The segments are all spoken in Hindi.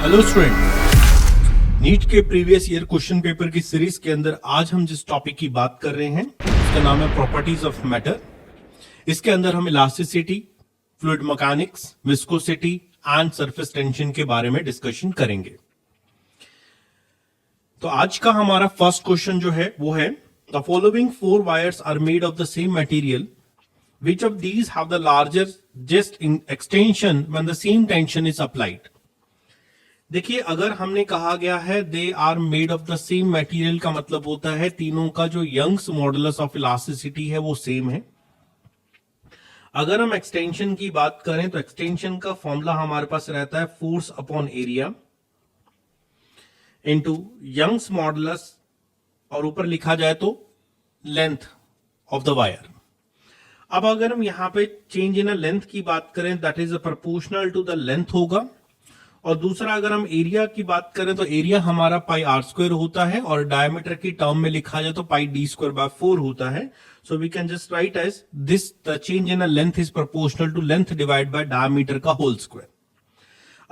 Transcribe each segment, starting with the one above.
हेलो स्टूडेंट, नीट के प्रीवियस ईयर क्वेश्चन पेपर की सीरीज के अंदर आज हम जिस टॉपिक की बात कर रहे हैं उसका नाम है प्रॉपर्टीज ऑफ मैटर। इसके अंदर हम elasticity, fluid mechanics, viscosity and surface tension के बारे में डिस्कशन करेंगे। तो आज का हमारा फर्स्ट क्वेश्चन जो है वो है the following 4 wires are made of the same material, which of these have the largest in extension when the same tension is applied। देखिए, अगर हमने कहा गया है they are made of the same material का मतलब होता है तीनों का जो यंग्स मॉडुलस ऑफ इलास्टिसिटी है वो सेम है। अगर हम एक्सटेंशन की बात करें तो एक्सटेंशन का फॉर्मूला हमारे पास रहता है force upon area into Young's modulus और ऊपर लिखा जाए तो लेंथ ऑफ द वायर। अब अगर हम यहां पे चेंज इन लेंथ की बात करें that is proportional to the length होगा, और दूसरा अगर हम एरिया की बात करें तो एरिया हमारा पाई आर स्क्वायर होता है और डायमीटर की टर्म में लिखा जाए तो पाई डी स्क्वायर बाय 4 होता है। So we can just write as this the change in length is proportional to length divide by diameter का होल स्क्वायर।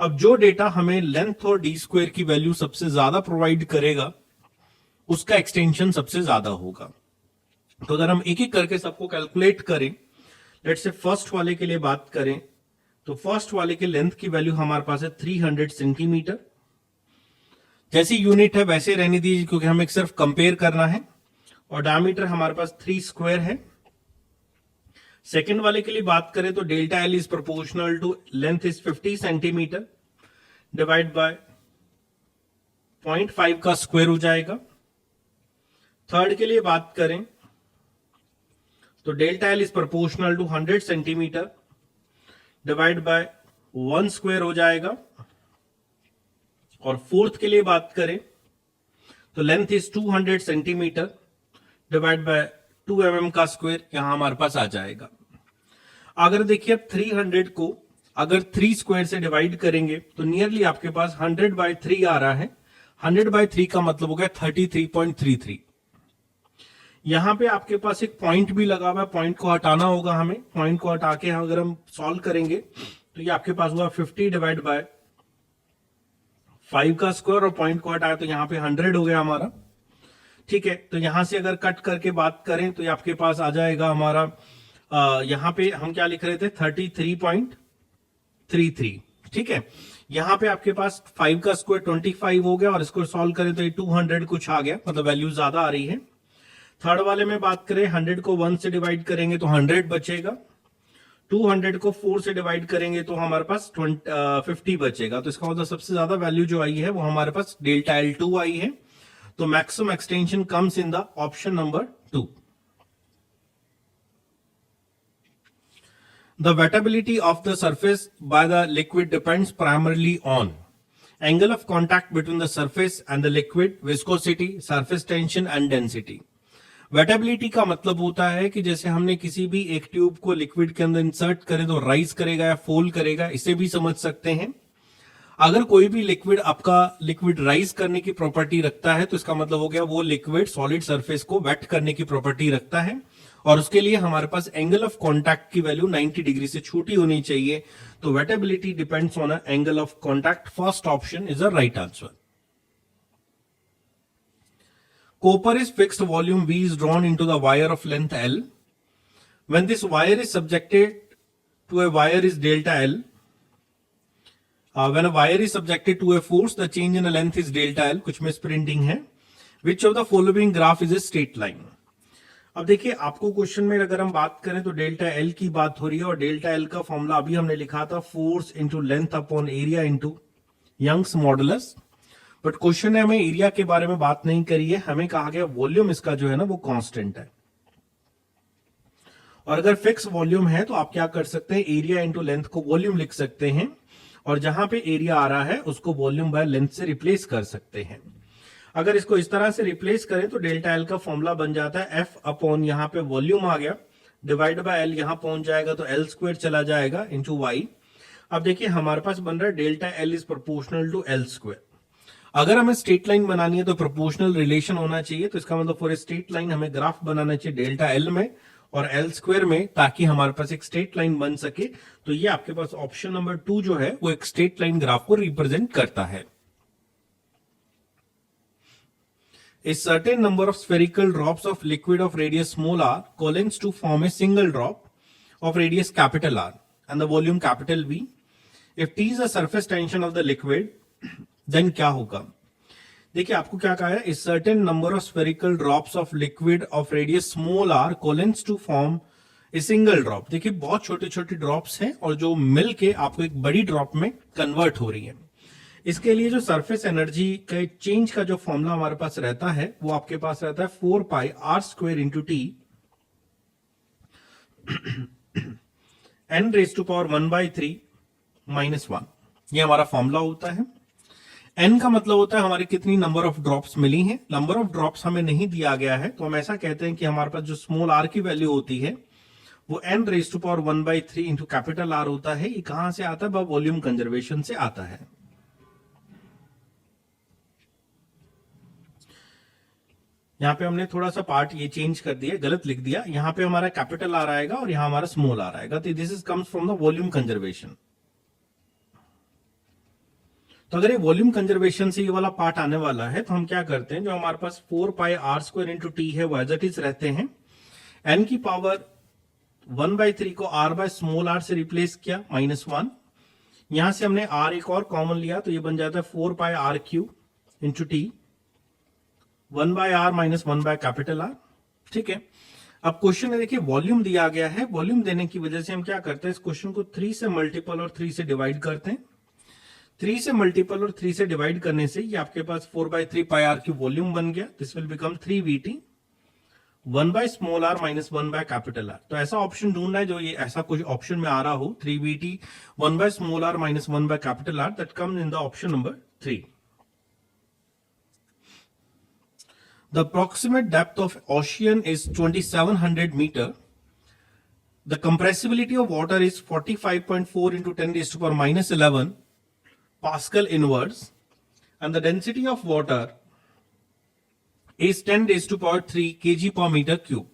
अब जो डेटा हमें लेंथ और डी स्क्वायर की वैल्यू सबसे ज्यादा प्रोवाइड करेगा उसका एक्सटेंशन सबसे ज्यादा होगा। तो अगर हम एक एक करके सबको कैलकुलेट करें, लेट्स से फर्स्ट वाले के लिए बात करें तो फर्स्ट वाले के लेंथ की वैल्यू हमारे पास है 300 सेंटीमीटर। जैसी यूनिट है वैसे रहने दीजिए क्योंकि हमें सिर्फ कंपेयर करना है, और डायमीटर हमारे पास 3 स्क्वायर है। सेकेंड वाले के लिए बात करें तो delta L is proportional to length is 50 centimetre divide by 0.5 का स्क्वायर हो जाएगा। थर्ड के लिए बात करें तो delta L is proportional to 100 centimetre divide by 1 square हो जाएगा। और फोर्थ के लिए बात करें तो length is 200 centimetre divide by 2 mm का स्क्वायर यहां हमारे पास आ जाएगा। अगर देखिए अब 300 को अगर 3 स्क्वायर से डिवाइड करेंगे तो नियरली आपके पास 100/3 आ रहा है। 100/3 का मतलब हो गया 33.33। यहां पे आपके पास एक पॉइंट भी लगा हुआ है, पॉइंट को हटाना होगा हमें। पॉइंट को हटा के अगर हम सॉल्व करेंगे तो ये आपके पास हुआ 50 डिवाइड बाय 5 का स्क्वायर, और पॉइंट को हटाया तो यहाँ पे 100 हो गया हमारा। ठीक है, तो यहां से अगर कट करके बात करें तो ये आपके पास आ जाएगा हमारा यहां पे हम क्या लिख रहे थे 33.33। ठीक है, यहां पे आपके पास 5 का स्क्वायर 25 हो गया, और इसको सॉल्व करें तो ये 200 कुछ आ गया, मतलब वैल्यू ज्यादा आ रही है। थर्ड वाले में बात करें 100 को 1 से डिवाइड करेंगे तो 100 बचेगा। 200 को 4 से डिवाइड करेंगे तो हमारे पास 50 बचेगा। तो इसका मतलब सबसे ज्यादा वैल्यू जो आई है वो हमारे पास डेल्टा L2 आई है। तो maximum extension comes in the option number 2। The wettability of the surface by the liquid depends primarily on angle of contact between the surface and the liquid, viscosity, surface tension and density। Wettability का मतलब होता है कि जैसे हमने किसी भी एक ट्यूब को लिक्विड के अंदर इंसर्ट करें तो राइज करेगा या फोल्ड करेगा, इसे भी समझ सकते हैं। अगर कोई भी लिक्विड आपका लिक्विड राइज करने की प्रॉपर्टी रखता है तो इसका मतलब हो गया वो लिक्विड सॉलिड सरफेस को वेट करने की प्रॉपर्टी रखता है, और उसके लिए हमारे पास एंगल ऑफ कॉन्टैक्ट की वैल्यू 90 डिग्री से छोटी होनी चाहिए। तो wettability depends on angle of contact. First option is the right answer. Copper is fixed volume V is drawn into the wire of length L. When this wire is subjected to a wire is delta L. When a wire is subjected to a force, the change in the length is delta L. कुछ मिसप्रिंटिंग है। Which of the following graph is a straight line? अब देखिए, आपको क्वेश्चन में अगर हम बात करें तो डेल्टा L की बात हो रही है, और डेल्टा L का फॉर्मूला अभी हमने लिखा था force into length upon area into Young's modulus. But question ने हमें एरिया के बारे में बात नहीं करी है, हमें कहा गया वॉल्यूम इसका जो है ना वो कांस्टेंट है। और अगर फिक्स वॉल्यूम है तो आप क्या कर सकते हैं, एरिया इंटू लेंथ को वॉल्यूम लिख सकते हैं, और जहां पे एरिया आ रहा है उसको वॉल्यूम बाय लेंथ से रिप्लेस कर सकते हैं। अगर इसको इस तरह से रिप्लेस करें तो डेल्टा एल का फॉर्मूला बन जाता है एफ अपॉन यहाँ पे वॉल्यूम आ गया डिवाइड बाय एल, यहां पहुंच जाएगा तो एल स्क्वायर चला जाएगा इंटू वाई। अब देखिए हमारे पास बन रहा है delta L is proportional to L square. अगर हमें स्ट्रेट लाइन बनानी है तो प्रोपोर्शनल रिलेशन होना चाहिए, तो इसका मतलब फॉर स्ट्रेट लाइन हमें ग्राफ बनाना चाहिए डेल्टा एल में और एल स्क्वायर में, ताकि हमारे पास एक स्ट्रेट लाइन बन सके। तो ये आपके पास ऑप्शन नंबर 2 जो है वो एक स्ट्रेट लाइन ग्राफ को रिप्रेजेंट करता है। A certain number of spherical drops of liquid of radius small r collides to form a single drop of radius capital R and the volume capital V. If T is the surface tension of the liquid, then क्या होगा? देखिए आपको क्या कहा है, इस certain number of spherical drops of liquid of radius small R coalesce to form a single drop. देखिए बहुत छोटे छोटे ड्रॉप्स हैं और जो मिल के आपको एक बड़ी ड्रॉप में कन्वर्ट हो रही है। इसके लिए जो सरफेस एनर्जी के चेंज का जो फॉर्मूला हमारे पास रहता है वो आपके पास रहता है 4 pi R square into T n raise to power 1/3 -1। ये हमारा फॉर्मूला होता है। n का मतलब होता है हमारी कितनी नंबर ऑफ ड्रॉप्स मिली हैं। नंबर ऑफ ड्रॉप्स हमें नहीं दिया गया है, तो हम ऐसा कहते हैं कि हमारे पास जो स्मॉल r की वैल्यू होती है वो n raise to power 1/3 into capital R होता है। ये कहां से आता है? वॉल्यूम कंजर्वेशन से आता है। यहां पे हमने थोड़ा सा पार्ट ये चेंज कर दिया, गलत लिख दिया। यहां पे हमारा कैपिटल R आएगा और यहां हमारा स्मॉल r आएगा। तो this is comes from the volume conservation. तो अगर ये वॉल्यूम कंजर्वेशन से ये वाला पार्ट आने वाला है तो हम क्या करते हैं, जो हमारे पास 4 pi R square into T है वो एज इट इज रहते हैं। n की पावर 1/3 को r बाय स्मॉल r से रिप्लेस किया -1। यहां से हमने r एक और कॉमन लिया तो ये बन जाता है 4 pi R cube into T 1/r minus 1 capital R। ठीक है, अब क्वेश्चन है, देखिए वॉल्यूम दिया गया है। वॉल्यूम देने की वजह से हम क्या करते हैं, इस क्वेश्चन को 3 से मल्टीपल और 3 से डिवाइड करते हैं। 3 से मल्टीपल और 3 से डिवाइड करने से ये आपके पास 4/3 पाई आर की वॉल्यूम बन गया। This will become 3VT 1 by small r minus 1 by capital R। तो ऐसा ऑप्शन ढूंढना है जो ये ऐसा कुछ ऑप्शन में आ रहा हो 3VT 1 by small r minus 1 by capital R, that comes in the option number 3। The approximate depth of ocean is 2700 meter. The compressibility of water is 45.4 into 10 raised to power minus 11 Pascal inverse, and the density of water is 10 raised to power 3 kg per meter cube.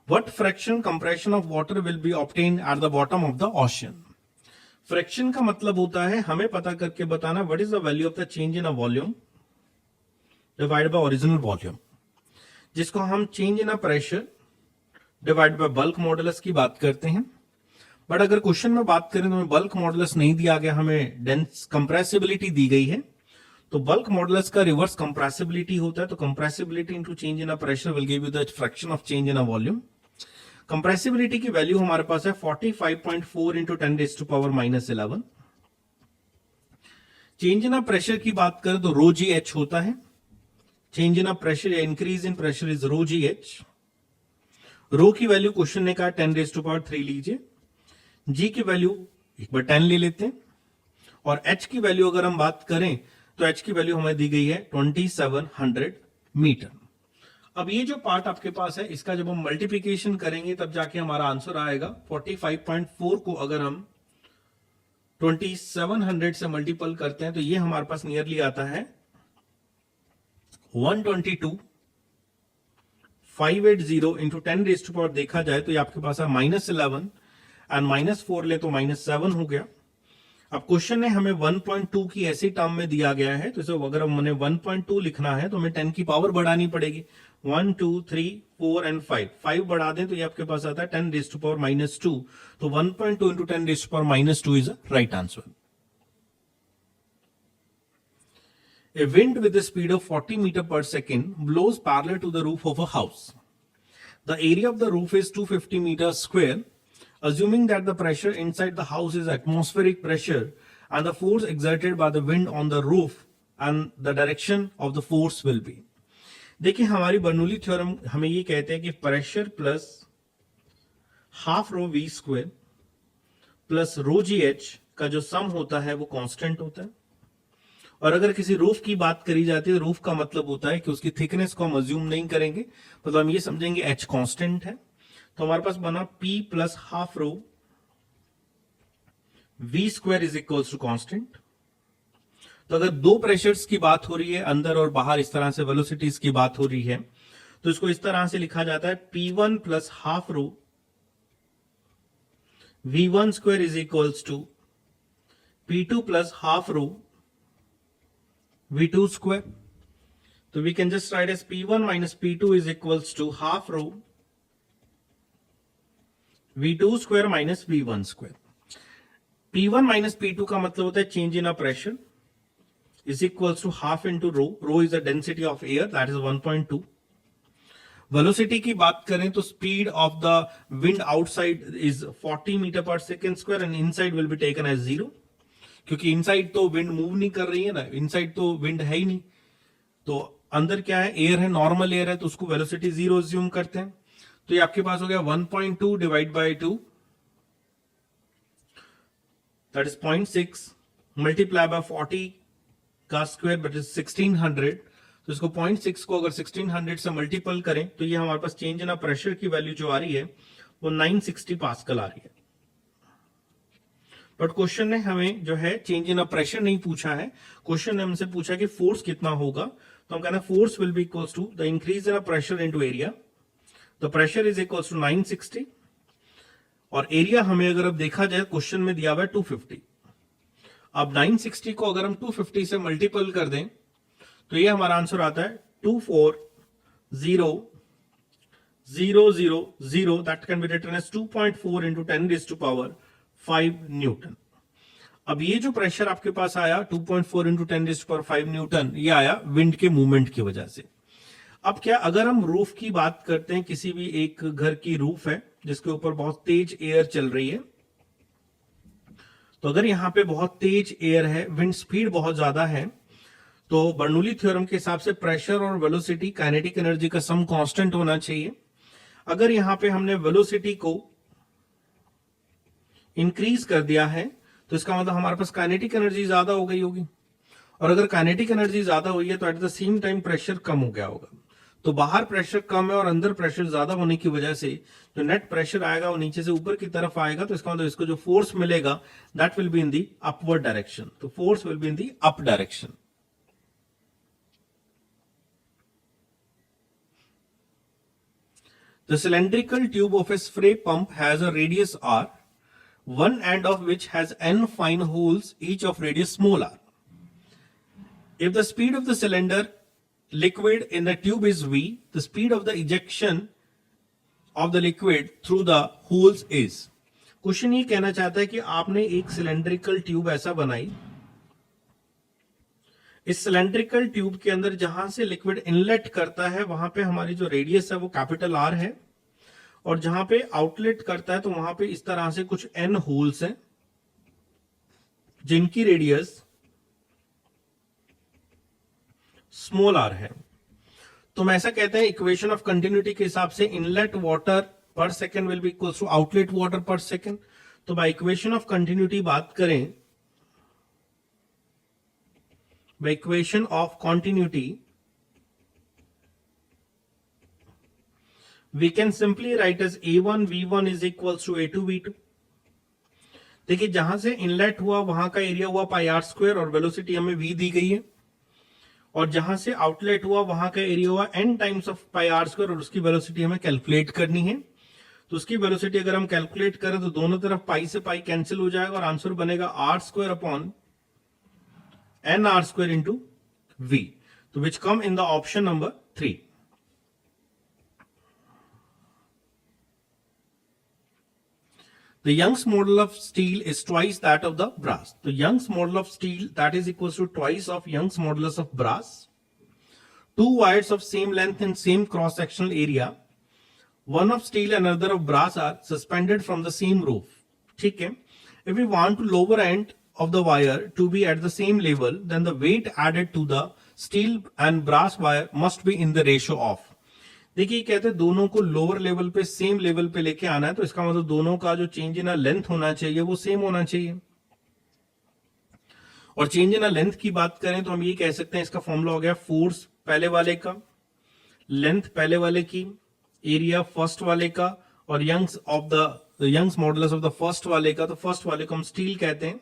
What fraction compression of water will be obtained at the bottom of the ocean? Fraction का मतलब होता है हमें पता करके बताना what is the value of the change in a volume divide by original volume, जिसको हम change in a pressure divide bye bulk modulus की बात करते हैं। बट अगर क्वेश्चन में बात करें तो हमें बल्क मॉडुलस नहीं दिया गया, हमें डेंस कंप्रेसिबिलिटी दी गई है। तो बल्क मॉडुलस का रिवर्स कंप्रेसिबिलिटी होता है। तो compressibility into change in a pressure will give you the fraction of change in a volume. Compressibility की वैल्यू हमारे पास है 45.4 into 10 raise to power minus 11। Change in a pressure की बात करें तो रो जी एच होता है। चेंज इन प्रेशर या increase in pressure is rho G H. Rho की वैल्यू क्वेश्चन ने कहा 10 रेज़ टू पावर 3 लीजिए। जी की वैल्यू एक बार 10 ले लेते हैं और एच की वैल्यू अगर हम बात करें तो एच की वैल्यू हमें दी गई है 2700 मीटर। अब ये जो पार्ट आपके पास है इसका जब हम मल्टीप्लीकेशन करेंगे तब जाके हमारा आंसर आएगा। 45.4 को अगर हम 2700 से मल्टीपल करते हैं तो ये हमारे पास नियरली आता है 122,580 इंटू 10 रेज़ टू पावर देखा जाए तो ये आपके पास है -11 एंड -4 ले तो -7 हो गया। अब क्वेश्चन है हमें 1.2 की ऐसी टर्म में दिया गया है, तो इसे अगर हमने 1.2 लिखना है तो हमें 10 की पावर बढ़ानी पड़ेगी। 1 2 3 4 एंड 5 बढ़ा दें तो ये आपके पास आता है 10 रेज़ टू पावर -2। तो 1.2 into 10 raise to power -2 is the right answer. A wind with a speed of 40 meter per second blows parallel to the roof of a house. The area of the roof is 250 meters square. Assuming that the pressure inside the house is atmospheric pressure and the force exerted by the wind on the roof and the direction of the force will be. देखिए हमारी बर्नौली थ्योरम हमें ये कहते हैं कि pressure plus half rho V square plus rho G H का जो सम होता है वो कांस्टेंट होता है। और अगर किसी रूफ की बात करी जाती है, रूफ का मतलब होता है कि उसकी थिकनेस को हम अज्यूम नहीं करेंगे, मतलब हम ये समझेंगे एच कांस्टेंट है। तो हमारे पास बना P plus half rho V square is equals to constant. तो अगर दो प्रेशर्स की बात हो रही है अंदर और बाहर, इस तरह से वेलोसिटीज की बात हो रही है, तो इसको इस तरह से लिखा जाता है P1 plus half rho V1 square is equals to P2 plus half rho V2 square. So we can just write as P1 minus P2 is equals to half rho V2 square minus V1 square. P1 minus P2 का मतलब होता है change in a pressure is equals to half into rho. Rho is the density of air, that is 1.2. Velocity की बात करें तो speed of the wind outside is 40 meter per second square and inside will be taken as 0. क्योंकि इनसाइड तो विंड मूव नहीं कर रही है ना, इनसाइड तो विंड है ही नहीं, तो अंदर क्या है, एयर है, नॉर्मल एयर है, तो उसको वेलोसिटी 0 अज्यूम करते हैं. तो ये आपके पास हो गया 1.2 divide by 2, that is 0.6 multiply by 40 का स्क्वायर बट इज 1600. तो इसको 0.6 को अगर 1600 से मल्टीपल करें तो ये हमारे पास चेंज इन प्रेशर की वैल्यू जो आ रही है वो 960 पास्कल आ रही है. बट क्वेश्चन ने हमें जो है चेंज इन प्रेशर नहीं पूछा है, क्वेश्चन ने हमसे पूछा कि फोर्स कितना होगा. तो हम कहना force will be equals to the increase in pressure into area. The pressure is equals to 960 और एरिया हमें अगर अब देखा जाए क्वेश्चन में दिया हुआ है 250. अब 960 को अगर हम 250 से मल्टीपल कर दें तो ये हमारा आंसर आता है 240,000. That can be written as 2.4 into 10 raise to power 5 newton. अब ये जो प्रेशर आपके पास आया 2.4 into 10 raise to power 5 newton, ये आया विंड के मूवमेंट की वजह से. अब क्या, अगर हम रूफ की बात करते हैं, किसी भी एक घर की रूफ है जिसके ऊपर बहुत तेज एयर चल रही है, तो अगर यहां पे बहुत तेज एयर है, विंड स्पीड बहुत ज्यादा है, तो बर्नौली थ्योरम के हिसाब से प्रेशर और वेलोसिटी काइनेटिक एनर्जी का सम कांस्टेंट होना चाहिए. अगर यहां पे हमने वेलोसिटी को इंक्रीज कर दिया है तो इसका मतलब हमारे पास काइनेटिक एनर्जी ज्यादा हो गई होगी, और अगर काइनेटिक एनर्जी ज्यादा हुई है तो at the same time pressure कम हो गया होगा. तो बाहर प्रेशर कम है और अंदर प्रेशर ज्यादा होने की वजह से जो नेट प्रेशर आएगा वो नीचे से ऊपर की तरफ आएगा. तो इसका मतलब इसको जो फोर्स मिलेगा that will be in the upward direction. तो force will be in the up direction. The cylindrical tube of a spray pump has a radius r, one end of which has n fine holes, each of radius small r. If the speed of the cylinder liquid in the tube is v, the speed of the ejection of the liquid through the holes is. Question ये कहना चाहता है कि आपने एक सिलेंड्रिकल ट्यूब ऐसा बनाई, इस सिलेंड्रिकल ट्यूब के अंदर जहां से लिक्विड इनलेट करता है वहां पे हमारी जो रेडियस है वो कैपिटल आर है, और जहां पे आउटलेट करता है तो वहां पे इस तरह से कुछ एन होल्स हैं जिनकी रेडियस स्मॉल आर है. तो हम ऐसा कहते हैं इक्वेशन ऑफ कंटिन्यूटी के हिसाब से inlet water per second will be equal to outlet water per second. तो बाय इक्वेशन ऑफ कंटिन्यूटी बात करें, by equation of continuity we can simply write as a1 v1 is equals to a2 v2. देखिए जहां से इनलेट हुआ वहां का एरिया हुआ पाई आर स्क्वायर और वेलोसिटी हमें v दी गई है, और जहां से आउटलेट हुआ वहां का एरिया हुआ n times of pi R square और उसकी वेलोसिटी हमें कैलकुलेट करनी है. तो उसकी वेलोसिटी अगर हम कैलकुलेट करें तो दोनों तरफ पाई से पाई कैंसिल हो जाएगा और आंसर बनेगा R square upon n r square into v, so which come in the option number 3. The Young's model of steel is twice that of the brass. The Young's model of steel, that is equals to twice of Young's modulus of brass. Two wires of same length and same cross sectional area, one of steel and another of brass, are suspended from the same roof. ठीक है. If we want to lower end of the wire to be at the same level, then the weight added to the steel and brass wire must be in the ratio of. देखिए कहते हैं दोनों को लोअर लेवल पे सेम लेवल पे लेके आना है, तो इसका मतलब दोनों का जो चेंज इन लेंथ होना चाहिए वो सेम होना चाहिए. और चेंज इन लेंथ की बात करें तो हम ये कह सकते हैं इसका फॉर्मूला हो गया फोर्स पहले वाले का, लेंथ पहले वाले की, एरिया फर्स्ट वाले का, और Young's modulus of the first वाले का. तो फर्स्ट वाले को हम स्टील कहते हैं.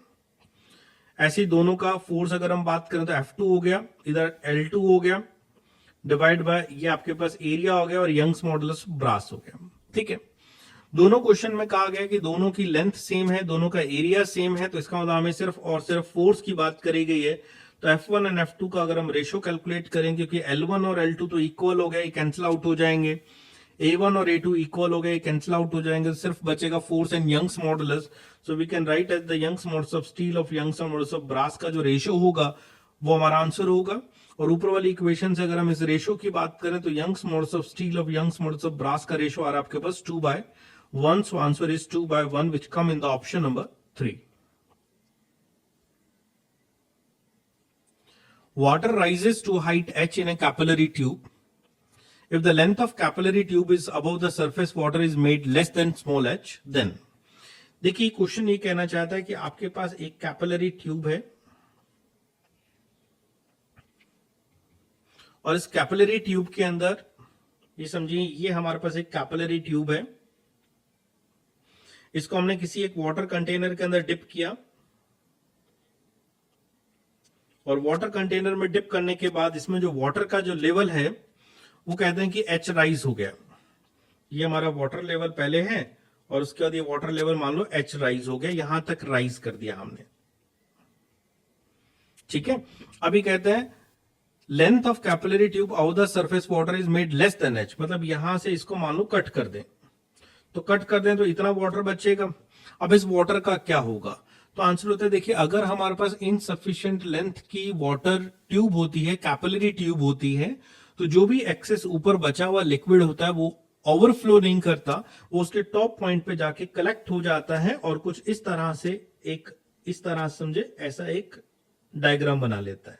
ऐसे दोनों का फोर्स अगर हम बात करें तो F2 हो गया, इधर L2 हो गया, डिवाइड बाय ये आपके पास एरिया हो गया और यंग्स मॉडुलस ब्रास हो गया। ठीक है, दोनों क्वेश्चन में कहा गया कि दोनों की लेंथ सेम है, दोनों का एरिया सेम है, तो इसका मतलब हमें सिर्फ और सिर्फ फोर्स की बात करी गई है। तो F1 एंड F2 का अगर हम रेशियो कैलकुलेट करें, क्योंकि L1 और L2 तो इक्वल हो गए, ये कैंसिल आउट हो जाएंगे, A1 और A2 इक्वल हो गए, कैंसिल आउट हो जाएंगे, तो सिर्फ बचेगा force and Young's modulus. So we can write as the Young's modulus of steel of Young's modulus of brass का जो रेशियो होगा वो हमारा आंसर होगा। और ऊपर वाली इक्वेशन से अगर हम इस रेशियो की बात करें तो Young's modulus of steel of Young's modulus of brass का रेशियो आ रहा है आपके पास 2/1, so answer is 2/1, which come in the option number 3. Water rises to height h in a capillary tube. If the length of capillary tube is above the surface, water is made less than small h, then देखिए क्वेश्चन ये कहना चाहता है कि आपके पास एक कैपिलरी ट्यूब है और इस कैपिलरी ट्यूब के अंदर ये समझिए ये हमारे पास एक कैपिलरी ट्यूब है, इसको हमने किसी एक वाटर कंटेनर के अंदर डिप किया और वाटर कंटेनर में डिप करने के बाद इसमें जो वाटर का जो लेवल है वो कहते हैं कि एच राइज हो गया। ये हमारा वाटर लेवल पहले है और उसके बाद ये वाटर लेवल मान लो एच राइज हो गया, यहां तक राइज कर दिया हमने। ठीक है, अभी कहते हैं length of capillary tube over the surface water is made less than H, मतलब यहां से इसको मान लो कट कर दें, तो कट कर दें तो इतना वाटर बचेगा। अब इस वाटर का क्या होगा, तो आंसर होता है देखिए अगर हमारे पास इनसफिशिएंट लेंथ की वाटर ट्यूब होती है, कैपिलरी ट्यूब होती है, तो जो भी एक्सेस ऊपर बचा हुआ लिक्विड होता है वो ओवरफ्लो नहीं करता, वो उसके टॉप पॉइंट पे जाके कलेक्ट हो जाता है और कुछ इस तरह से एक इस तरह समझे ऐसा एक डायग्राम बना लेता है,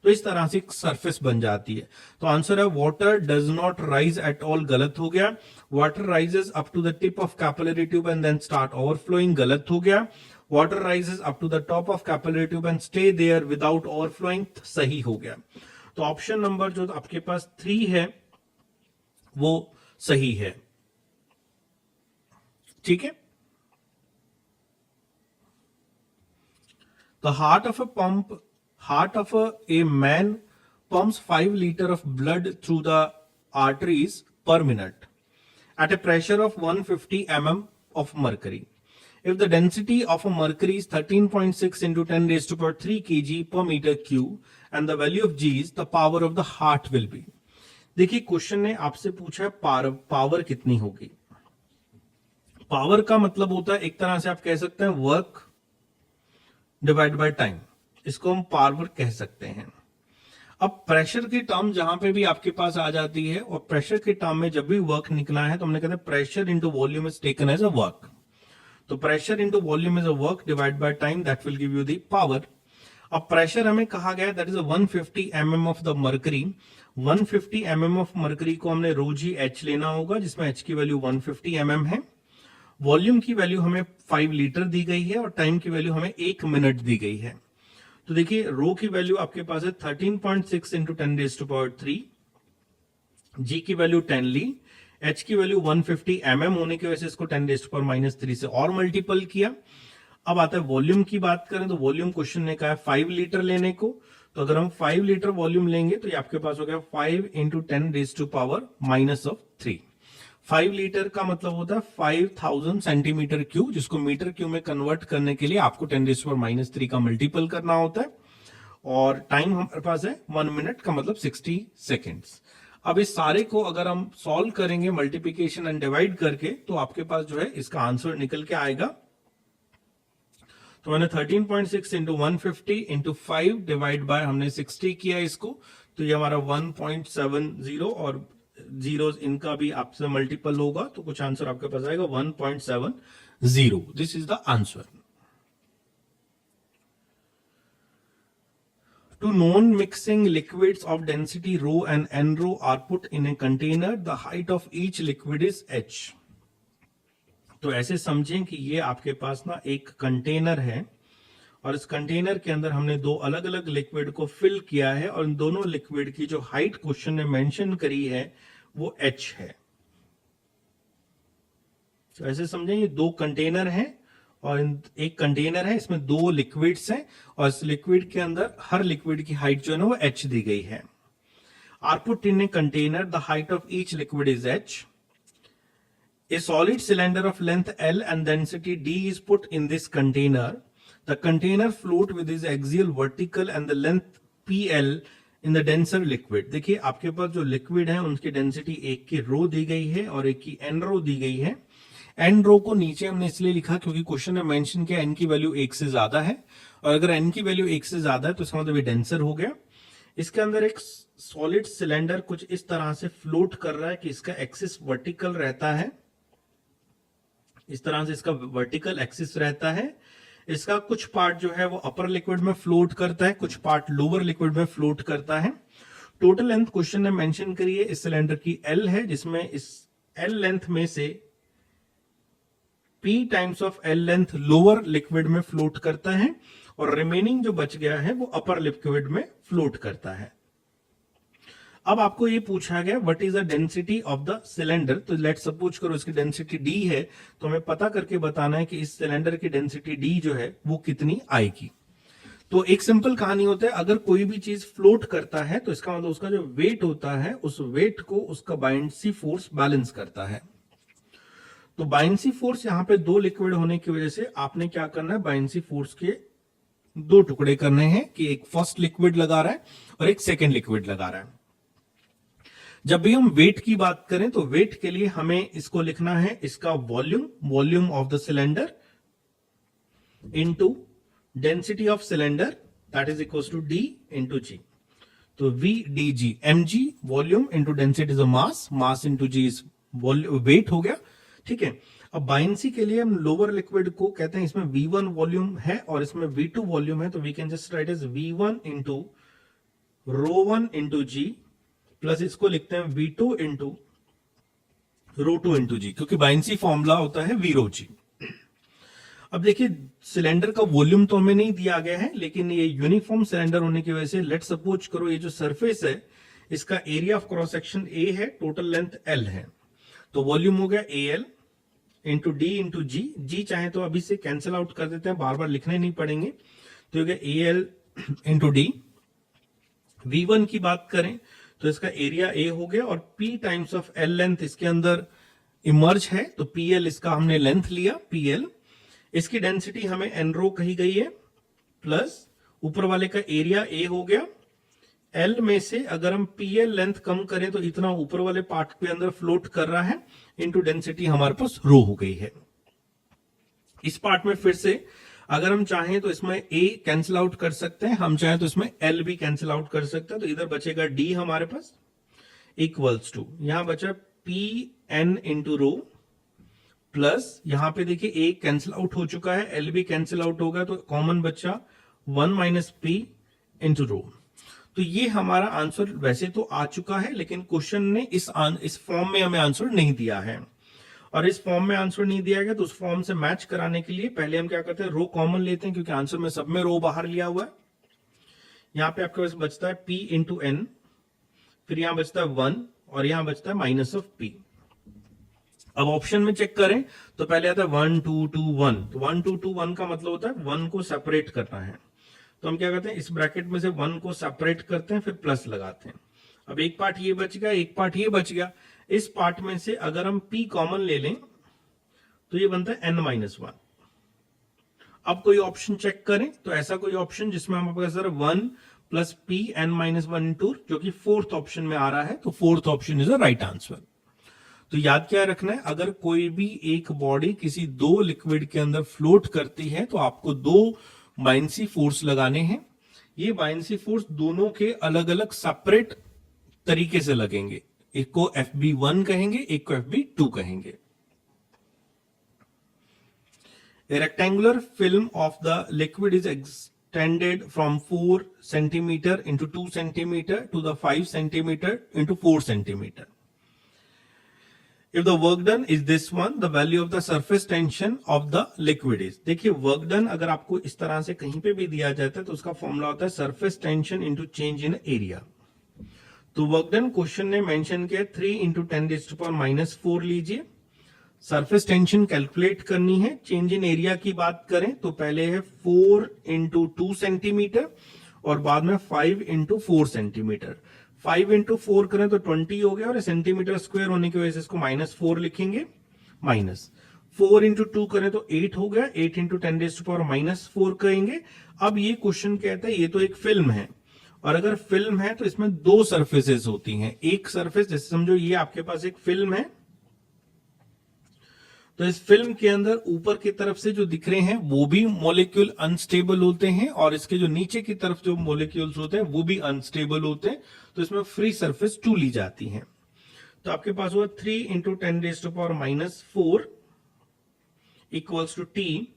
तो इस तरह से एक सरफेस बन जाती है। तो आंसर है water does not rise at all, गलत हो गया। Water rises up to the tip of capillary tube and then start overflowing, गलत हो गया। Water rises up to the top of capillary tube and stay there without overflowing, सही हो गया। तो ऑप्शन नंबर जो आपके पास 3 है वो सही है। ठीक है, the heart of a man pumps 5 liters of blood through the arteries per minute at a pressure of 150 mm of mercury. If the density of a mercury is 13.6 into 10 raised to power 3 kg per meter cube and the value of G is, the power of the heart will be. देखिए क्वेश्चन ने आपसे पूछा है पावर कितनी होगी। पावर का मतलब होता है एक तरह से आप कह सकते हैं वर्क डिवाइड बाय टाइम, इसको हम पावर कह सकते हैं। अब प्रेशर की टर्म जहां पे भी आपके पास आ जाती है और प्रेशर की टर्म में जब भी वर्क निकला है तो हमने कहते हैं pressure into volume is taken as a work, तो pressure into volume is a work divide by time, that will give you the power. अब प्रेशर हमें कहा गया that is 150 mm of the mercury, 150 mm of mercury को हमने रोज ही एच लेना होगा जिसमें एच की वैल्यू 150 mm है, वॉल्यूम की वैल्यू हमें 5 लीटर दी गई है और टाइम की वैल्यू हमें 1 मिनट दी गई है। तो देखिए रो की वैल्यू आपके पास है 13.6 इंटू 10 रेज़्ड टू पावर 3, जी की वैल्यू 10 ली, एच की वैल्यू 150 mm होने की वजह से इसको 10 रेज़्ड टू पावर -3 से और मल्टीपल किया। अब आता है वॉल्यूम की बात करें तो वॉल्यूम क्वेश्चन ने कहा है 5 लीटर लेने को, तो अगर हम 5 लीटर वॉल्यूम लेंगे तो ये आपके पास हो गया 5 into 10 raised to power -3। 5 litre का मतलब होता है 5000 सेंटीमीटर क्यूब, जिसको मीटर क्यूब में कन्वर्ट करने के लिए आपको 10 रेज़्ड टू पावर -3 का मल्टीपल करना होता है और टाइम हमारे पास है 1 मिनट का मतलब 60 सेकेंड्स। अब इस सारे को अगर हम सॉल्व करेंगे मल्टीप्लिकेशन एंड डिवाइड करके तो आपके पास जो है इसका आंसर निकल के आएगा। तो मैंने 13.6 इंटू 150 इंटू 5 डिवाइड बाय हमने 60 किया इसको, तो ये हमारा 1.70 और जीरो इनका भी आपसे मल्टीपल होगा तो कुछ आंसर आपके पास आएगा 1.70। This is the answer. Two non-mixing liquids of density rho and n rho are put in a container. The height of each liquid is h. तो ऐसे समझें कि ये आपके पास ना एक कंटेनर है और इस कंटेनर के अंदर हमने दो अलग अलग लिक्विड को फिल किया है और इन दोनों लिक्विड की जो हाइट क्वेश्चन ने मेंशन करी है वो h है। तो ऐसे समझें ये दो कंटेनर हैं और एक कंटेनर है, इसमें दो लिक्विड्स हैं और इस लिक्विड के अंदर हर लिक्विड की हाइट जो है ना वो h दी गई है। are put in a container. The height of each liquid is h. A solid cylinder of length L and density D is put in this container. The container float with its axial vertical and the length PL in the denser liquid. देखिए आपके पास जो लिक्विड है उनकी डेंसिटी एक की रो दी गई है और एक की एन रो दी गई है. एन रो को नीचे हमने इसलिए लिखा क्योंकि क्वेश्चन में मेंशन किया एन की वैल्यू एक से ज्यादा है, और अगर एन की वैल्यू एक से ज्यादा है तो इसका मतलब ये डेंसर हो गया. इसके अंदर एक सॉलिड सिलेंडर कुछ इस तरह से फ्लोट कर रहा है कि इसका एक्सिस वर्टिकल रहता है. इस तरह से इसका वर्टिकल एक्सिस रहता है. इसका कुछ पार्ट जो है वो अपर लिक्विड में फ्लोट करता है, कुछ पार्ट लोअर लिक्विड में फ्लोट करता है. टोटल लेंथ क्वेश्चन ने मेंशन करी है इस सिलेंडर की एल है, जिसमें इस एल लेंथ में से P times of L length lower liquid में फ्लोट करता है और रिमेनिंग जो बच गया है वो अपर लिक्विड में फ्लोट करता है. अब आपको ये पूछा गया what is the density of the cylinder. तो लेट सपोज करो इसकी डेंसिटी D है, तो हमें पता करके बताना है कि इस सिलेंडर की डेंसिटी D जो है वो कितनी आएगी. तो एक सिंपल कहानी होता है, अगर कोई भी चीज फ्लोट करता है तो इसका मतलब उसका जो वेट होता है उस वेट को उसका बायनेंसी फोर्स बैलेंस करता है. तो बायनेंसी फोर्स यहां पे दो लिक्विड होने की वजह से आपने क्या करना है, बायनेंसी फोर्स के दो टुकड़े करने हैं कि एक फर्स्ट लिक्विड लगा रहा है और एक सेकेंड लिक्विड लगा रहा है. जब भी हम वेट की बात करें तो वेट के लिए हमें इसको लिखना है इसका volume of the cylinder into density of cylinder, that is equal to D into G. तो V D G, M G volume into density is mass, mass into G is weight हो गया. ठीक है. अब बायनेंसी के लिए हम लोअर लिक्विड को कहते हैं इसमें V1 वॉल्यूम है और इसमें V2 वॉल्यूम है, तो we can just write as V1 into ρ1 into G plus इसको लिखते हैं V2 इंटू ρ2 इंटू जी, क्योंकि बायनेंसी फॉर्मूला होता है V ρ G. अब देखिए सिलेंडर का वॉल्यूम तो हमें नहीं दिया गया है, लेकिन ये यूनिफॉर्म सिलेंडर होने की वजह से लेट सपोज करो ये जो सरफेस है इसका area of cross section A है, टोटल लेंथ L है, तो वॉल्यूम हो गया AL इंटू डी इंटू जी. जी चाहे तो अभी से कैंसिल आउट कर देते हैं, बार बार लिखने नहीं पड़ेंगे. तो हो गया AL इंटू डी. V1 की बात करें तो इसका एरिया A हो गया और P times of L length इसके अंदर इमर्ज है, तो PL इसका हमने लेंथ लिया PL. इसकी डेंसिटी हमें N रो कही गई है प्लस ऊपर वाले का एरिया A हो गया. L में से अगर हम PL लेंथ कम करें तो इतना ऊपर वाले पार्ट के अंदर फ्लोट कर रहा है इंटू डेंसिटी हमारे पास रो हो गई है. इस पार्ट में फिर से अगर हम चाहें तो इसमें A कैंसिल आउट कर सकते हैं, हम चाहें तो इसमें L भी कैंसिल आउट कर सकते हैं, तो इधर बचेगा D हमारे पास इक्वल्स टू यहां बचा PN इंटू रो प्लस यहां पे देखिए A कैंसिल आउट हो चुका है, L भी कैंसिल आउट होगा, तो कॉमन बचा 1 माइनस P इंटू रो. तो ये हमारा आंसर वैसे तो आ चुका है, लेकिन क्वेश्चन ने इस फॉर्म में हमें आंसर नहीं दिया है, और इस फॉर्म में आंसर नहीं दिया गया तो उस फॉर्म से मैच कराने के लिए पहले हम क्या करते हैं, रो कॉमन लेते हैं, क्योंकि आंसर में सब में रो बाहर लिया हुआ है. यहां पे आपके पास बचता है P इंटू एन, फिर यहां बचता है 1 और यहां बचता है माइनस ऑफ P. अब ऑप्शन में चेक करें तो पहले आता है 1 2 2 1, तो 1 2 2 1 का मतलब होता है 1 को सेपरेट करना है, तो हम क्या करते हैं इस ब्रैकेट में से 1 को सेपरेट करते हैं फिर प्लस लगाते हैं. अब एक पार्ट ये बच गया, एक पार्ट ये बच गया. इस पार्ट में से अगर हम P कॉमन ले लें तो ये बनता है n माइनस 1. अब कोई ऑप्शन चेक करें तो ऐसा कोई ऑप्शन जिसमें हमारे पास 1 प्लस P n माइनस 1 2, जो कि फोर्थ ऑप्शन में आ रहा है, तो fourth option is a right answer. तो याद क्या रखना है, अगर कोई भी एक बॉडी किसी दो लिक्विड के अंदर फ्लोट करती है तो आपको दो बायनेंसी फोर्स लगाने हैं. ये बायनेंसी फोर्स दोनों के अलग अलग सेपरेट तरीके से लगेंगे, एक को FB1 कहेंगे, एक को FB2 कहेंगे. A rectangular film of the liquid is extended from 4 centimeter into 2 centimeter to the 5 centimeter into 4 centimeter. If the work done is this one, the value of the surface tension of the liquid is. देखिए वर्क डन अगर आपको इस तरह से कहीं पे भी दिया जाता है तो उसका फॉर्मूला होता है surface tension into change in area. तो वर्क डन क्वेश्चन ने मेंशन किया 3 इंटू 10⁻⁻⁴ लीजिए. सरफेस टेंशन कैलकुलेट करनी है. चेंज इन एरिया की बात करें तो पहले है 4 इंटू 2 सेंटीमीटर और बाद में 5 इंटू 4 सेंटीमीटर. 5 इंटू 4 करें तो 20 हो गया, और सेंटीमीटर स्क्वायर होने की वजह से इसको -4 लिखेंगे, माइनस 4 इंटू 2 करें तो 8 हो गया, 8 इंटू 10⁻⁻4 कहेंगे। अब ये क्वेश्चन कहता है ये तो एक फिल्म है, और अगर फिल्म है तो इसमें दो सरफेसेस होती हैं। एक सरफेस, जैसे समझो ये आपके पास एक फिल्म है, तो इस फिल्म के अंदर ऊपर की तरफ से जो दिख रहे हैं वो भी मॉलिक्यूल अनस्टेबल होते हैं, और इसके जो नीचे की तरफ जो मॉलिक्यूल्स होते हैं वो भी अनस्टेबल होते हैं, तो इसमें फ्री सरफेस 2 ली जाती है। तो आपके पास हुआ 3 इंटू 10⁻⁻4 इक्वल्स टू टी।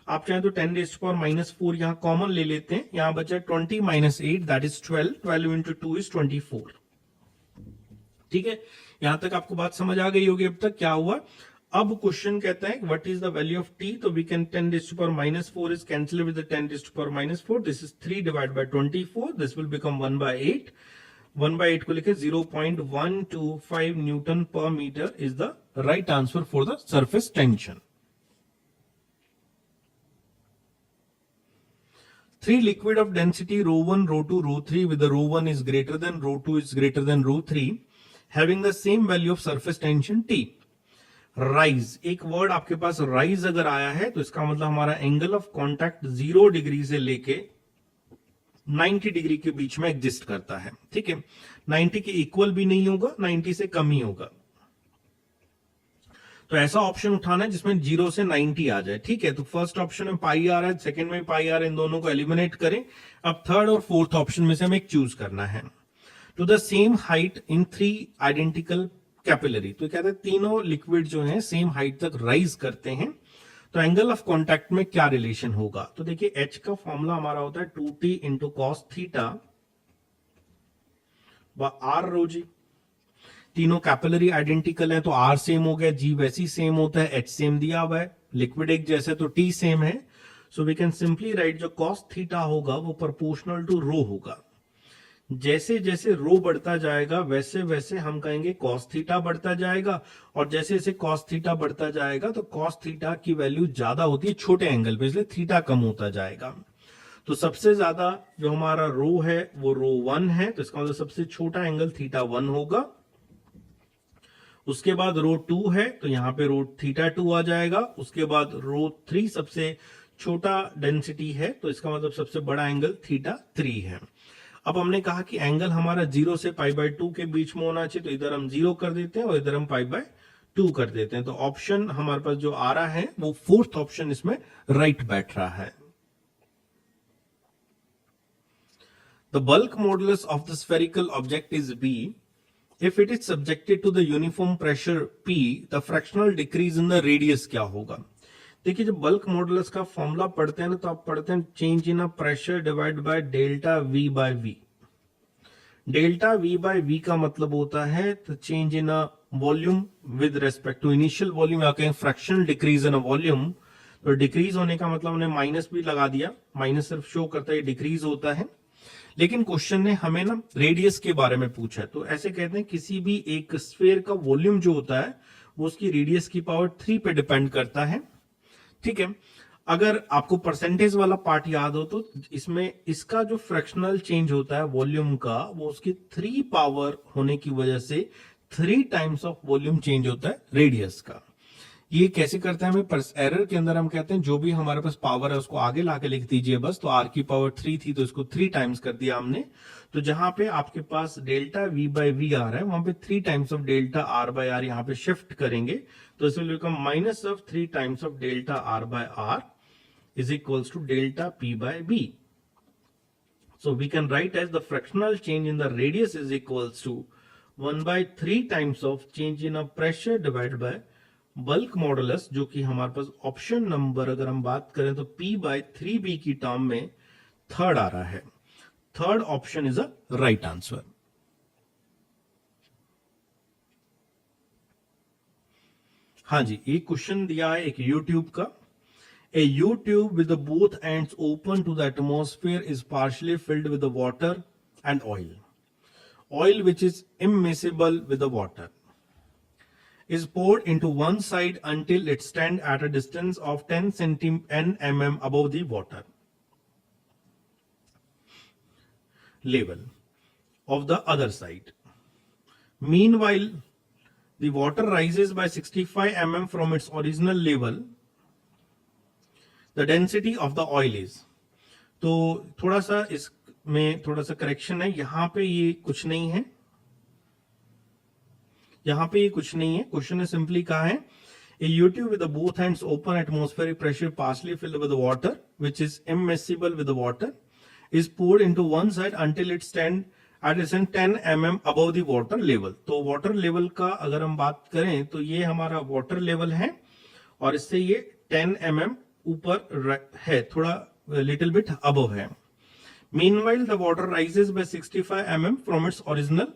आप चाहें तो 10⁻⁻4 यहां कॉमन ले लेते हैं, यहां बचा 20 - 8 दैट इज 12, 12 इंटू 2 इज 24। ठीक है, यहां तक आपको बात समझ आ गई होगी अब तक क्या हुआ। अब क्वेश्चन कहता है what is the value of T, तो we can 10⁻⁴ is cancel with 10⁻⁴, this is 3 divide by 24, this will become 1/8, 1/8 को लिखे 0.125 न्यूटन पर metre is the right answer for the surface tension. 3 liquid of density ρ1, ρ2, ρ3 with the ρ1 is greater than ρ2 is greater than ρ3 having the same value of surface tension T. Rise, एक वर्ड आपके पास rise अगर आया है तो इसका मतलब हमारा एंगल ऑफ कॉन्टैक्ट 0 डिग्री से लेके 90 डिग्री के बीच में एग्जिस्ट करता है। ठीक है, 90 के इक्वल भी नहीं होगा, 90 से कम ही होगा। तो ऐसा ऑप्शन उठाना है जिसमें 0 से 90 आ जाए। ठीक है, तो फर्स्ट ऑप्शन में पाई आ रहा है, सेकंड में पाई आ रहा है, इन दोनों को एलिमिनेट करें। अब थर्ड और फोर्थ ऑप्शन में से हमें एक चूज करना है। To the same height in 3 identical capillary, तो कहते हैं तीनों लिक्विड जो है सेम हाइट तक राइज करते हैं, तो एंगल ऑफ कॉन्टैक्ट में क्या रिलेशन होगा। तो देखिए एच का फॉर्मूला हमारा होता है 2t into cos theta R rho G. तीनों कैपिलरी आइडेंटिकल है तो आर सेम हो गया, जी वैसी सेम होता है, एच सेम दिया हुआ है, लिक्विड एक जैसे तो टी सेम है। So we can simply write जो कॉस थीटा होगा वो प्रोपोर्शनल टू रो होगा। जैसे जैसे रो बढ़ता जाएगा वैसे वैसे हम कहेंगे कॉस थीटा बढ़ता जाएगा, और जैसे जैसे कॉस थीटा बढ़ता जाएगा तो कॉस थीटा की वैल्यू ज्यादा होती है छोटे एंगल पे, इसलिए थीटा कम होता जाएगा। तो सबसे ज्यादा जो हमारा रो है वो रो 1 है, तो इसका मतलब सबसे छोटा एंगल थीटा 1 होगा। उसके बाद रो 2 है तो यहां पे रो थीटा 2 आ जाएगा। उसके बाद रो 3 सबसे छोटा डेंसिटी है, तो इसका मतलब सबसे बड़ा एंगल थीटा 3 है। अब हमने कहा कि एंगल हमारा 0 से π/2 के बीच में होना चाहिए, तो इधर हम 0 कर देते हैं और इधर हम π/2 कर देते हैं। तो ऑप्शन हमारे पास जो आ रहा है वो फोर्थ ऑप्शन इसमें राइट बैठ रहा है। The bulk modulus of the spherical object is B. If it is subjected to the uniform pressure P, the fractional decrease in the radius क्या होगा। देखिए जब बल्क मॉडुलस का फॉर्मूला पढ़ते हैं ना तो आप पढ़ते हैं change in pressure divide by delta V by V। Delta V by V का मतलब होता है तो change in volume with respect to initial volume, या कहें फ्रैक्शनल डिक्रीज इन वॉल्यूम। तो डिक्रीज होने का मतलब हमने माइनस भी लगा दिया, माइनस सिर्फ शो करता है डिक्रीज होता है। लेकिन क्वेश्चन ने हमें ना रेडियस के बारे में पूछा है, तो ऐसे कहते हैं किसी भी एक स्फीयर का वॉल्यूम जो होता है वो उसकी रेडियस की पावर 3 पे डिपेंड करता है। ठीक है, अगर आपको परसेंटेज वाला पार्ट याद हो तो इसमें इसका जो फ्रैक्शनल चेंज होता है वॉल्यूम का वो उसकी 3 पावर होने की वजह से 3 टाइम्स ऑफ वॉल्यूम चेंज होता है रेडियस का। ये कैसे करते हैं हमें एरर के अंदर हम कहते हैं जो भी हमारे पास पावर है उसको आगे लाके लिख दीजिए बस। तो आर की पावर 3 थी तो इसको 3 टाइम्स कर दिया हमने। तो जहां पे आपके पास डेल्टा V बाय V आ रहा है वहां पे 3 times of delta R by R यहाँ पे शिफ्ट करेंगे, तो इस will become minus of 3 times of delta R by R is equals to delta P by B. So we can write as the fractional change in the radius is equals to 1/3 times of change in a pressure divided by bulk modulus, जो कि हमारे पास ऑप्शन नंबर अगर हम बात करें तो P/3B की टर्म में थर्ड आ रहा है। Third option is a right answer. हाँ जी, एक क्वेश्चन दिया है एक यूट्यूब का। A U-tube with the both ends open to the atmosphere is partially filled with the water and oil. Oil which is immiscible with the water is poured into one side until it stands at a distance of 10 mm above the water level. of the other side. Meanwhile, the water rises by 65 mm from its original level. The density of the oil is. तो थोड़ा सा इसमें थोड़ा सा करेक्शन है, यहां पे ये कुछ नहीं है, यहां पे ये कुछ नहीं है. क्वेश्चन ने सिंपली कहा है a UT with the both ends open atmospheric pressure partially filled with water which is immiscible with the water is poured into one side until it stand at 10 mm above the water level. तो वाटर लेवल का अगर हम बात करें तो ये हमारा वाटर लेवल है और इससे ये 10 mm ऊपर है, थोड़ा लिटिल बिट अबव है. Meanwhile the water rises by 65 mm from its original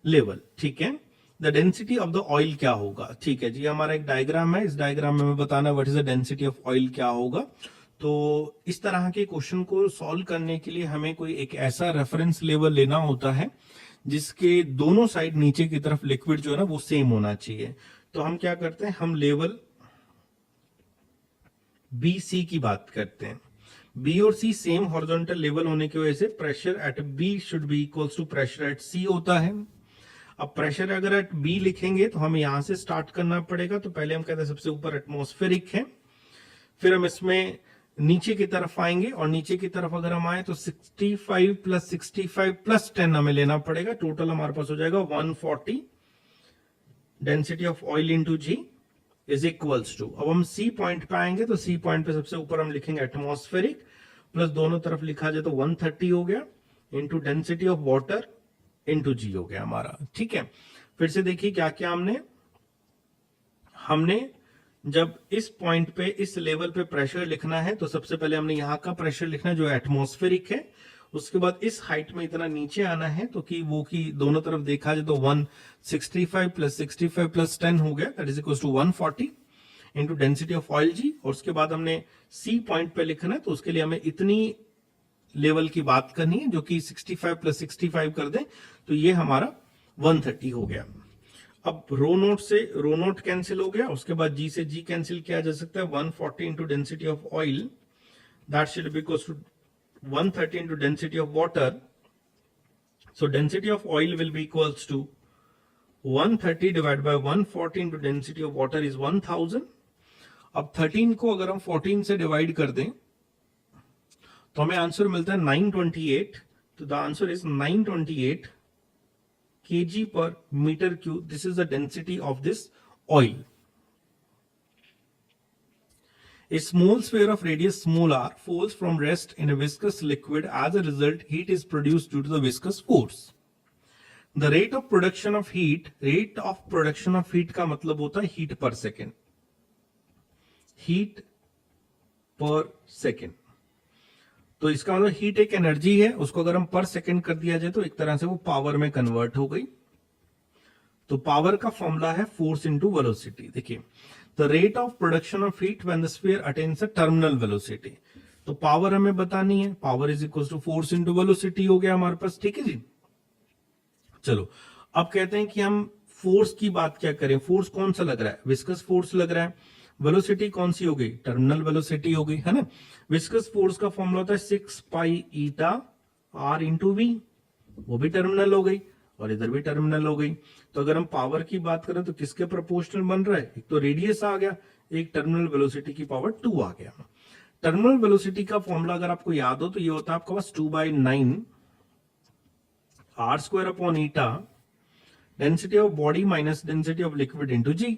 level. ठीक है. The density of the oil क्या होगा. ठीक है जी, हमारा एक डायग्राम है, इस डायग्राम में हमें बताना what is the density of oil क्या होगा. तो इस तरह के क्वेश्चन को सॉल्व करने के लिए हमें कोई एक ऐसा रेफरेंस लेवल लेना होता है जिसके दोनों साइड नीचे की तरफ लिक्विड जो है ना वो सेम होना चाहिए. तो हम क्या करते हैं, हम लेवल बी सी की बात करते हैं. बी और सी सेम हॉरिजॉन्टल लेवल होने की वजह से pressure at B should be equals to pressure at C होता है. अब प्रेशर अगर एट बी लिखेंगे तो हमें यहां से स्टार्ट करना पड़ेगा. तो पहले हम कहते हैं सबसे ऊपर एटमॉस्फेरिक है, फिर हम इसमें नीचे की तरफ आएंगे और नीचे की तरफ अगर हम आए तो 65 प्लस 65 प्लस 10 हमें लेना पड़ेगा. टोटल हमारे पास हो जाएगा 140 density of oil into g is equals to. अब हम सी पॉइंट पे आएंगे तो सी पॉइंट पे सबसे ऊपर हम लिखेंगे एटमॉस्फेरिक प्लस दोनों तरफ लिखा जाए तो 130 हो गया into density of water into G हो गया हमारा. ठीक है, फिर से देखिए क्या क्या हमने जब इस पॉइंट पे इस लेवल पे प्रेशर लिखना है तो सबसे पहले हमने यहां का प्रेशर लिखना है जो एटमॉस्फेरिक है. उसके बाद इस हाइट में इतना नीचे आना है तो कि वो की दोनों तरफ देखा जाए तो 165 प्लस 65 प्लस 10 हो गया, that is equal to 140 into density of oil G. और उसके बाद हमने सी पॉइंट पे लिखना है तो उसके लिए हमें इतनी लेवल की बात करनी है जो कि 65 प्लस 65 कर दें तो ये हमारा 130 हो गया. अब रो नोट से रो नोट कैंसिल हो गया, उसके बाद जी से जी कैंसिल किया जा सकता है. 140 into density of oil that should be equal to 130 into density of water. So density of oil will be equals to 130 divided by 140 into density of water is 1000. अब 13 को अगर हम 14 से डिवाइड कर दें तो हमें आंसर मिलता है 928. तो the answer is 928 kg per meter cube. This is the density of this oil. A small sphere of radius small r falls from rest in a viscous liquid. As a result, heat is produced due to the viscous force. The rate of production of heat का मतलब होता है heat per second. Heat per second. तो इसका मतलब हीट एक एनर्जी है, उसको अगर हम पर सेकेंड कर दिया जाए तो एक तरह से वो पावर में कन्वर्ट हो गई. तो पावर का फॉर्मूला है फोर्स इंटू वेलोसिटी. देखिए, the rate of production of heat when the sphere attains a terminal velocity. तो पावर हमें बतानी है, power is equal to force into velocity हो गया हमारे पास. ठीक है जी, चलो अब कहते हैं कि हम फोर्स की बात क्या करें. फोर्स कौन सा लग रहा है, विस्कस फोर्स लग रहा है. वेलोसिटी कौन सी हो गई, टर्मिनल वेलोसिटी हो गई, है ना. विस्कस फोर्स का फॉर्मूला होता है 6 पाई ईटा आर इंटू वी, वो भी टर्मिनल हो गई और इधर भी टर्मिनल हो गई. तो अगर हम पावर की बात करें तो किसके प्रोपोर्शनल बन रहा है, एक तो रेडियस आ गया, एक टर्मिनल वेलोसिटी की पावर 2 आ गया. टर्मिनल वेलोसिटी का फॉर्मूला अगर आपको याद हो तो ये होता है आपके पास 2/9 R square upon eta density of body minus density of liquid into G.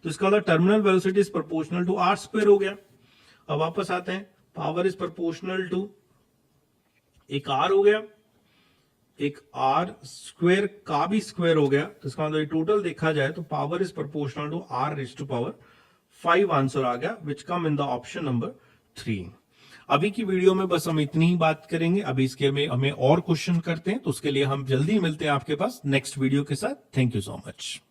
तो इसका मतलब terminal velocity is proportional to R square हो गया. अब वापस आते हैं, पावर इज प्रोपोर्शनल टू एक आर हो गया, एक आर स्क्वायर का भी स्क्वायर हो गया. तो इसका मतलब टोटल देखा जाए तो power is proportional to R raised to power 5 answer आ गया which come in the option number 3. अभी की वीडियो में बस हम इतनी ही बात करेंगे. अभी इसके में हमें और क्वेश्चन करते हैं तो उसके लिए हम जल्दी मिलते हैं आपके पास नेक्स्ट वीडियो के साथ. Thank you so much.